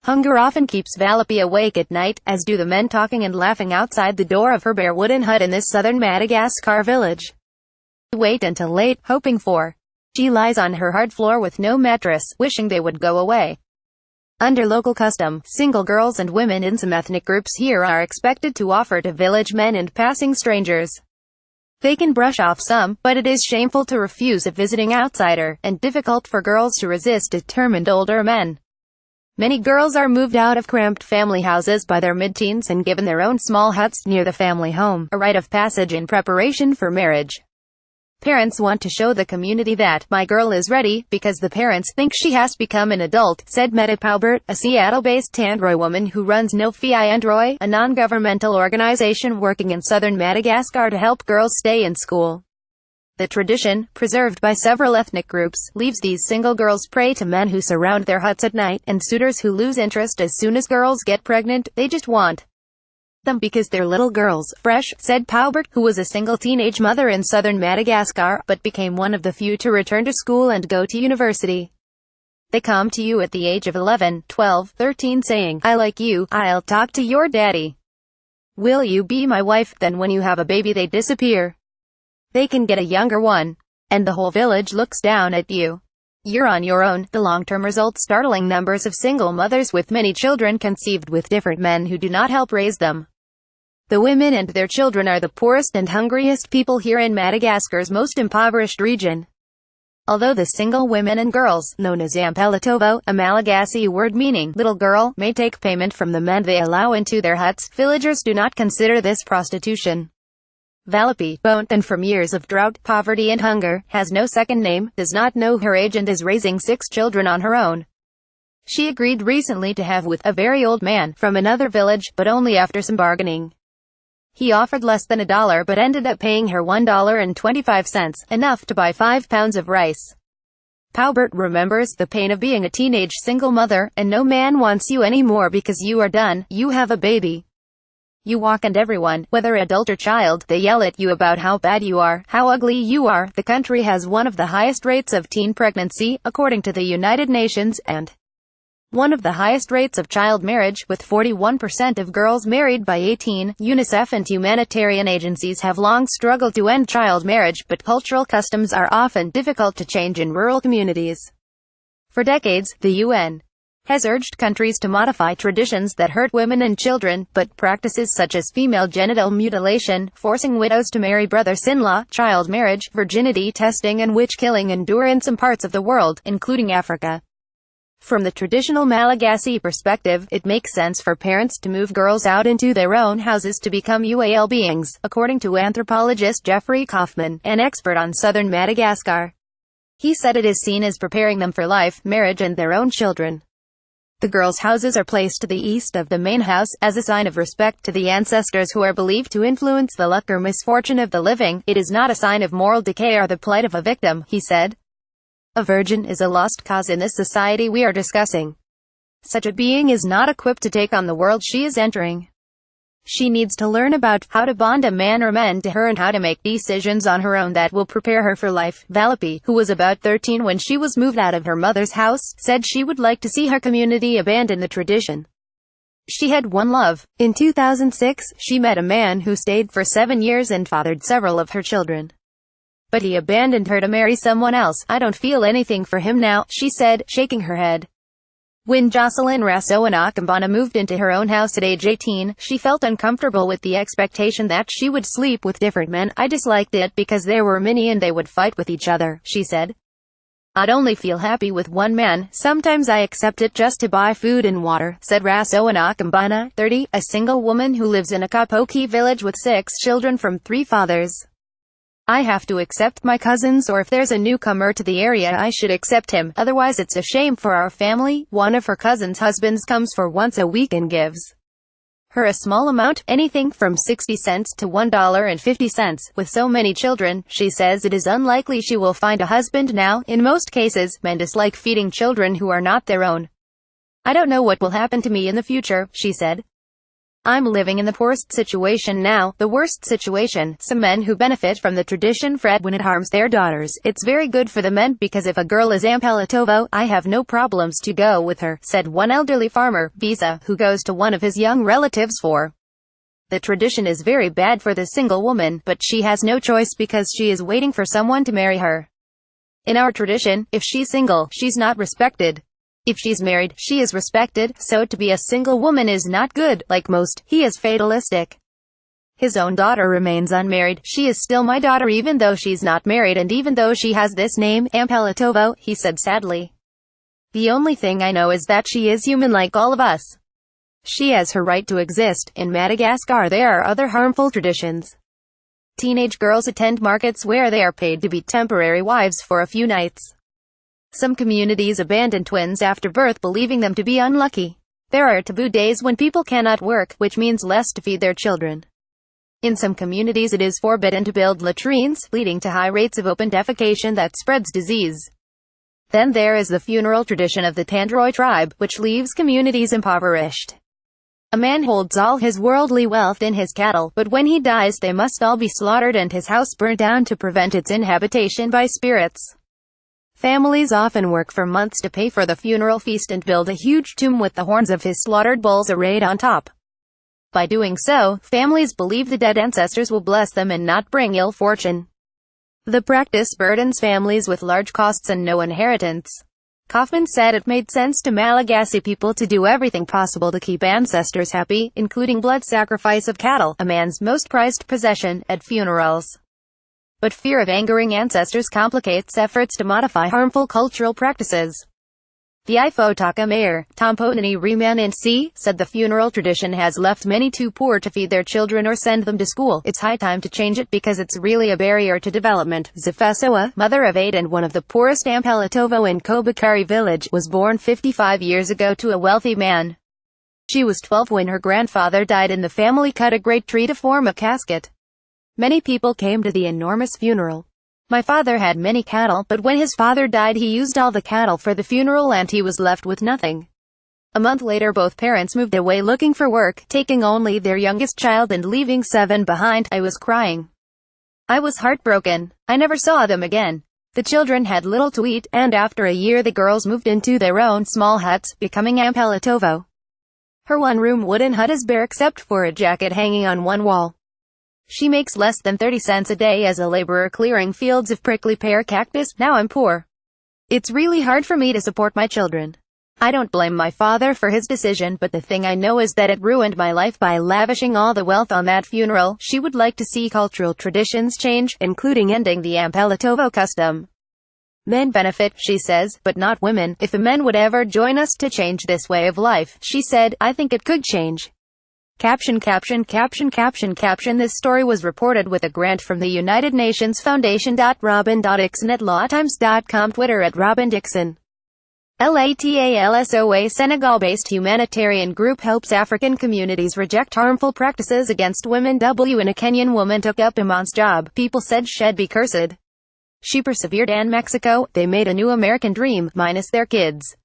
Hunger often keeps Valopee awake at night, as do the men talking and laughing outside the door of her bare wooden hut in this southern Madagascar village. Wait until late, hoping for. She lies on her hard floor with no mattress, wishing they would go away. Under local custom, single girls and women in some ethnic groups here are expected to offer to village men and passing strangers. They can brush off some, but it is shameful to refuse a visiting outsider, and difficult for girls to resist determined older men. Many girls are moved out of cramped family houses by their mid-teens and given their own small huts near the family home, a rite of passage in preparation for marriage. Parents want to show the community that, my girl is ready, because the parents think she has become an adult, said Madagascar, a Seattle-based Tandroy woman who runs No Fi Androy, a non-governmental organization working in southern Madagascar to help girls stay in school. The tradition, preserved by several ethnic groups, leaves these single girls prey to men who surround their huts at night, and suitors who lose interest as soon as girls get pregnant. They just want them because they're little girls, fresh, said Paubert, who was a single teenage mother in southern Madagascar, but became one of the few to return to school and go to university. They come to you at the age of 11, 12, 13 saying, I like you, I'll talk to your daddy. Will you be my wife? Then when you have a baby they disappear. They can get a younger one, and the whole village looks down at you. You're on your own. The long-term result: startling numbers of single mothers with many children conceived with different men who do not help raise them. The women and their children are the poorest and hungriest people here in Madagascar's most impoverished region. Although the single women and girls, known as Ampelatovo, a Malagasy word meaning little girl, may take payment from the men they allow into their huts, villagers do not consider this prostitution. Valopee, and from years of drought, poverty and hunger, has no second name, does not know her age and is raising 6 children on her own. She agreed recently to have with a very old man from another village, but only after some bargaining. He offered less than $1 but ended up paying her $1.25, enough to buy 5 pounds of rice. Paubert remembers the pain of being a teenage single mother, and no man wants you anymore because you are done, you have a baby. You walk and everyone, whether adult or child, they yell at you about how bad you are, how ugly you are. The country has one of the highest rates of teen pregnancy, according to the United Nations, and one of the highest rates of child marriage, with 41% of girls married by 18. UNICEF and humanitarian agencies have long struggled to end child marriage, but cultural customs are often difficult to change in rural communities. For decades, the UN has urged countries to modify traditions that hurt women and children, but practices such as female genital mutilation, forcing widows to marry brothers-in-law, child marriage, virginity testing and witch killing endure in some parts of the world, including Africa. From the traditional Malagasy perspective, it makes sense for parents to move girls out into their own houses to become UAL beings, according to anthropologist Jeffrey Kaufman, an expert on southern Madagascar. He said it is seen as preparing them for life, marriage and their own children. The girls' houses are placed to the east of the main house, as a sign of respect to the ancestors who are believed to influence the luck or misfortune of the living. It is not a sign of moral decay or the plight of a victim, he said. A virgin is a lost cause in this society we are discussing. Such a being is not equipped to take on the world she is entering. She needs to learn about how to bond a man or men to her and how to make decisions on her own that will prepare her for life. Valopee, who was about 13 when she was moved out of her mother's house, said she would like to see her community abandon the tradition. She had one love. In 2006, she met a man who stayed for 7 years and fathered several of her children. But he abandoned her to marry someone else. I don't feel anything for him now, she said, shaking her head. When Jocelyn Rasoanakambana moved into her own house at age 18, she felt uncomfortable with the expectation that she would sleep with different men. I disliked it because there were many and they would fight with each other, she said. I'd only feel happy with one man. Sometimes I accept it just to buy food and water, said Rasoanakambana, 30, a single woman who lives in a Kapoki village with 6 children from 3 fathers. I have to accept my cousins, or if there's a newcomer to the area I should accept him, otherwise it's a shame for our family. One of her cousin's husbands comes for once a week and gives her a small amount, anything from 60 cents to $1.50. With so many children, she says it is unlikely she will find a husband now. In most cases, men dislike feeding children who are not their own. I don't know what will happen to me in the future, she said. I'm living in the poorest situation now, the worst situation. Some men who benefit from the tradition fret when it harms their daughters. It's very good for the men because if a girl is Ampalatovo, I have no problems to go with her, said one elderly farmer, Visa, who goes to one of his young relatives for. The tradition is very bad for the single woman, but she has no choice because she is waiting for someone to marry her. In our tradition, if she's single, she's not respected. If she's married, she is respected, so to be a single woman is not good. Like most, he is fatalistic. His own daughter remains unmarried. She is still my daughter even though she's not married and even though she has this name, Ampalatovo, he said sadly. The only thing I know is that she is human like all of us. She has her right to exist. In Madagascar there are other harmful traditions. Teenage girls attend markets where they are paid to be temporary wives for a few nights. Some communities abandon twins after birth believing them to be unlucky. There are taboo days when people cannot work, which means less to feed their children. In some communities it is forbidden to build latrines, leading to high rates of open defecation that spreads disease. Then there is the funeral tradition of the Tandroy tribe, which leaves communities impoverished. A man holds all his worldly wealth in his cattle, but when he dies they must all be slaughtered and his house burnt down to prevent its inhabitation by spirits. Families often work for months to pay for the funeral feast and build a huge tomb with the horns of his slaughtered bulls arrayed on top. By doing so, families believe the dead ancestors will bless them and not bring ill fortune. The practice burdens families with large costs and no inheritance. Kaufman said it made sense to Malagasy people to do everything possible to keep ancestors happy, including blood sacrifice of cattle, a man's most prized possession, at funerals. But fear of angering ancestors complicates efforts to modify harmful cultural practices. The Ifotaka mayor, Tomponini Remanensi, said the funeral tradition has left many too poor to feed their children or send them to school. It's high time to change it because it's really a barrier to development. Zafesoa, mother of 8 and one of the poorest Ampalatovo in SUBCRIBE village, was born 55 years ago to a wealthy man. She was 12 when her grandfather died and the family cut a great tree to form a casket. Many people came to the enormous funeral. My father had many cattle, but when his father died he used all the cattle for the funeral and he was left with nothing. A month later both parents moved away looking for work, taking only their youngest child and leaving 7 behind. I was crying. I was heartbroken. I never saw them again. The children had little to eat, and after a year the girls moved into their own small huts, becoming Ampalatovo. Her one-room wooden hut is bare except for a jacket hanging on one wall. She makes less than 30 cents a day as a laborer clearing fields of prickly pear cactus. Now I'm poor. It's really hard for me to support my children. I don't blame my father for his decision, but the thing I know is that it ruined my life by lavishing all the wealth on that funeral. She would like to see cultural traditions change, including ending the Ampalatovo custom. Men benefit, she says, but not women. If the men would ever join us to change this way of life, she said, I think it could change. Caption. This story was reported with a grant from the United Nations Foundation. Robin.Dixon at lawtimes.com. Twitter at Robin Dixon. LATALSOA Senegal-based humanitarian group helps African communities reject harmful practices against women. In a Kenyan woman took up Iman's job. People said she'd be cursed. She persevered, and Mexico, they made a new American dream, minus their kids.